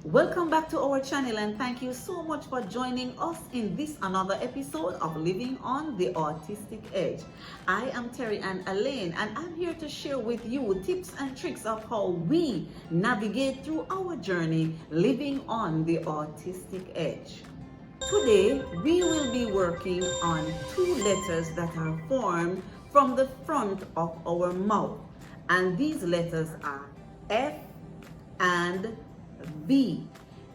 Welcome back to our channel and thank you so much for joining us in this another episode of Living on the Autistic Edge. I am Terry and Alleyne and I'm here to share with you tips and tricks of how we navigate through our journey living on the Autistic Edge. Today we will be working on two letters that are formed from the front of our mouth, and these letters are F and V.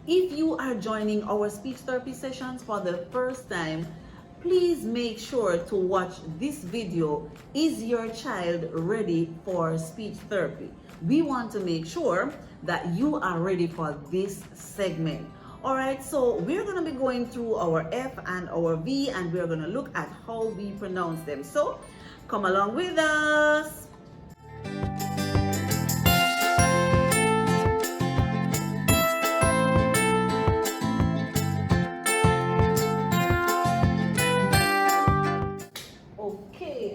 If you are joining our speech therapy sessions for the first time, please make sure to watch this video. Is your child ready for speech therapy? We want to make sure that you are ready for this segment. Alright, so we're going to be going through our F and our V and we're going to look at how we pronounce them. So come along with us.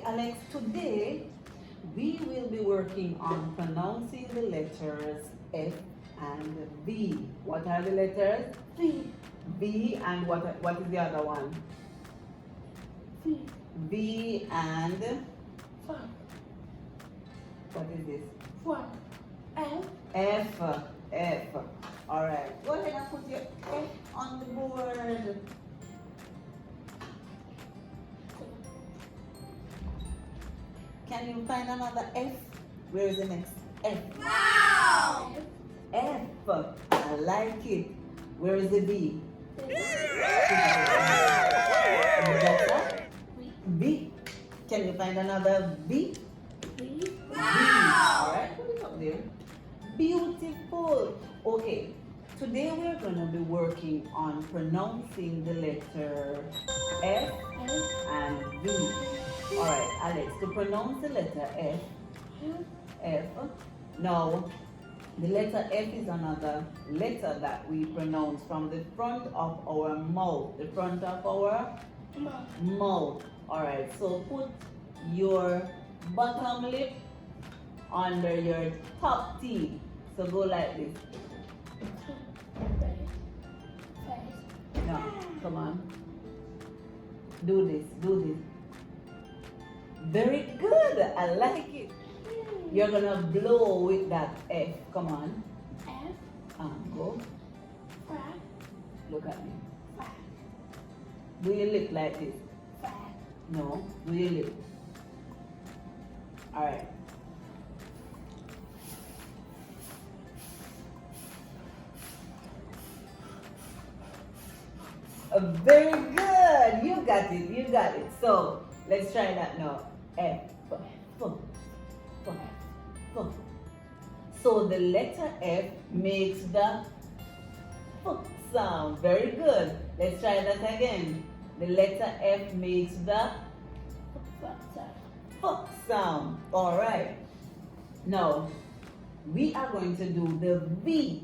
Alex, today we will be working on pronouncing the letters F and V. What are the letters? V. V and what is the other one? V. V and F. what is this? F. F. F. All right. Go ahead and put your F on the board. Can you find another F? Where is the next F? Wow! F. I like it. Where is the V? V. Can you find another V? V. Wow! Alright, put it up there. Beautiful. Okay, today we're going to be working on pronouncing the letter F and V. Alright, Alex, to pronounce the letter F, now the letter F is another letter that we pronounce from the front of our mouth, the front of our mouth. Alright, so put your bottom lip under your top teeth. So go like this. No, come on. Do this, do this. Very good. I like it. You're gonna blow with that F. Come on. F. Go. F. Look at me. F. Do your lip like this? F. No. Do your lip. All right. Very good. You got it. You got it. So let's try that now. F. F. F. F. So the letter F makes the F sound. Very good. Let's try that again. The letter F makes the F sound. All right. Now we are going to do the V.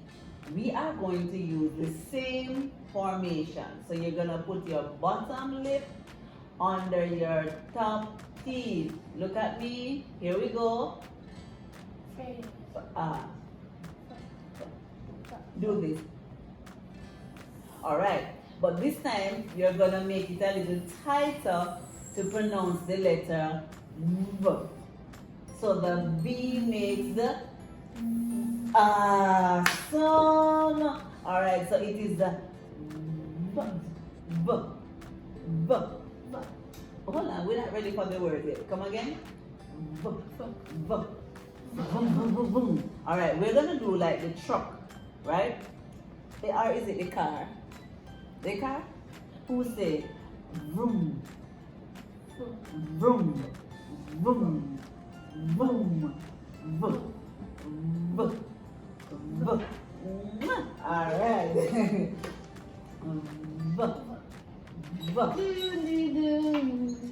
We are going to use the same formation. So you're going to put your bottom lip under your top teeth. Look at me. Here we go. Do this. Alright. But this time, you're going to make it a little tighter to pronounce the letter V. So the V makes the sound. Alright, so it is the V. V. V. Hold on, we're not ready for the word yet. Come again. V. V. V. Alright, we're gonna do like the truck, right? Or is it the car? The car? Who say vroom? Vroom. Vroom. Vroom. Vroom. V. V. Alright. V. V.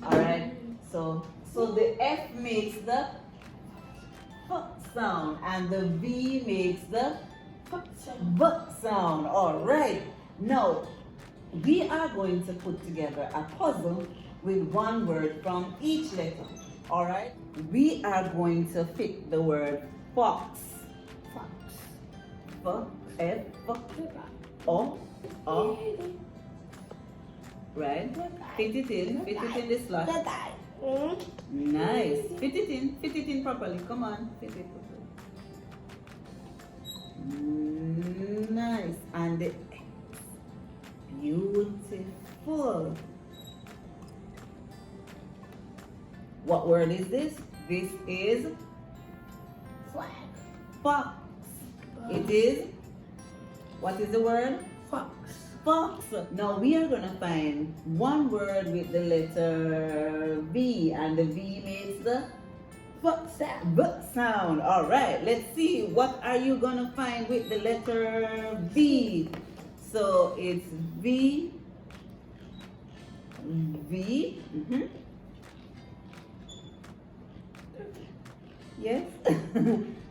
Alright. So the F makes the F sound and the V makes the V sound. Alright. Now we are going to put together a puzzle with one word from each letter. Alright? We are going to fit the word fox. Fox. Fox. F, O, O. Right? Fit it in the slot. Nice. Fit it in properly. Come on, fit it properly. Nice. And the X. Beautiful. What word is this? This is Flag. fox. It is, what is the word? Fox. Fox. Now we are going to find one word with the letter V, and the V makes the Fox sound. V sound. All right, let's see. What are you going to find with the letter V? So it's V, V. Yes?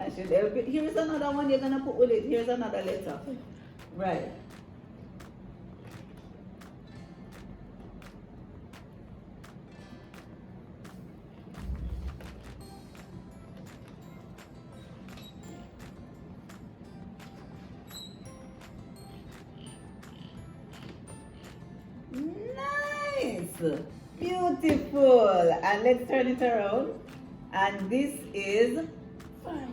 I should help you. Here's another one you're going to put with it. Here's another letter. Right. Nice. Beautiful. And let's turn it around. And this is Van.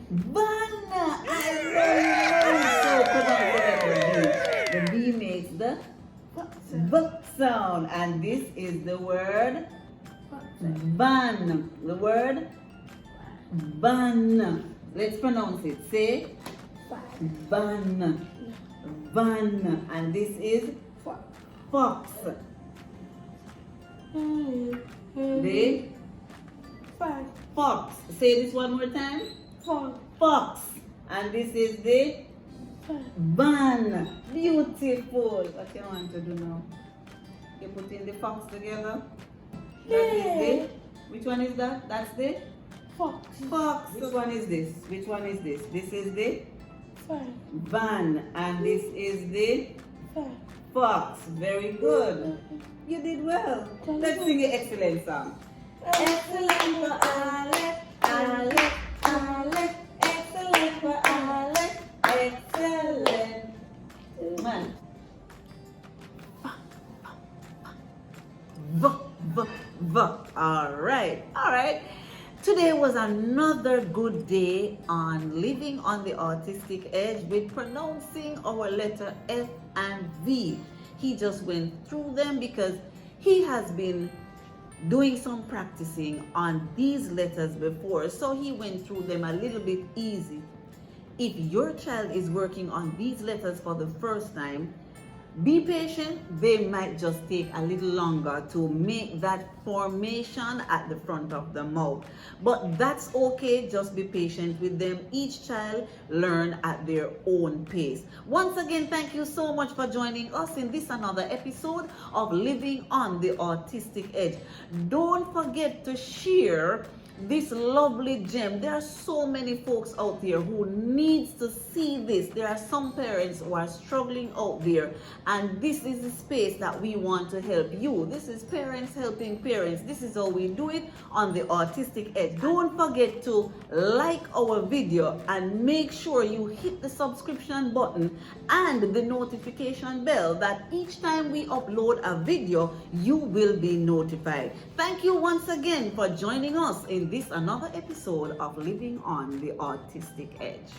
I know. So pronounce the letter V. The V makes the V sound. And this is the word van. The word van. Let's pronounce it. Say van. Van. And this is fox. The fox. Say this one more time. Fox. And this is the van. Beautiful. What you want to do now? You put in the fox together. That is the. Which one is that? That's the Fox. fox. Which one is this? Which one is this? This is the van. And this is the fox. Very good. You did well. Let's sing an excellent song. Excellent for Alex, Alex, Alex. Excellent for Alex, excellent. Man. V, v, v. All right. Today was another good day on Living on the Autistic Edge with pronouncing our letter F and V. He just went through them because he has been doing some practicing on these letters before, so he went through them a little bit easy. If your child is working on these letters for the first time, be patient. They might just take a little longer to make that formation at the front of the mouth, but that's okay. Just be patient with them. Each child learn at their own pace. Once again, thank you so much for joining us in this another episode of Living on the Autistic Edge. Don't forget to share this lovely gem. There are so many folks out there who needs to see this. There are some parents who are struggling out there, and this is the space that we want to help you. This is parents helping parents. This is how we do it on the Autistic Edge. Don't forget to like our video and make sure you hit the subscription button and the notification bell, that each time we upload a video you will be notified. Thank you once again for joining us in this another episode of Living on the Autistic Edge.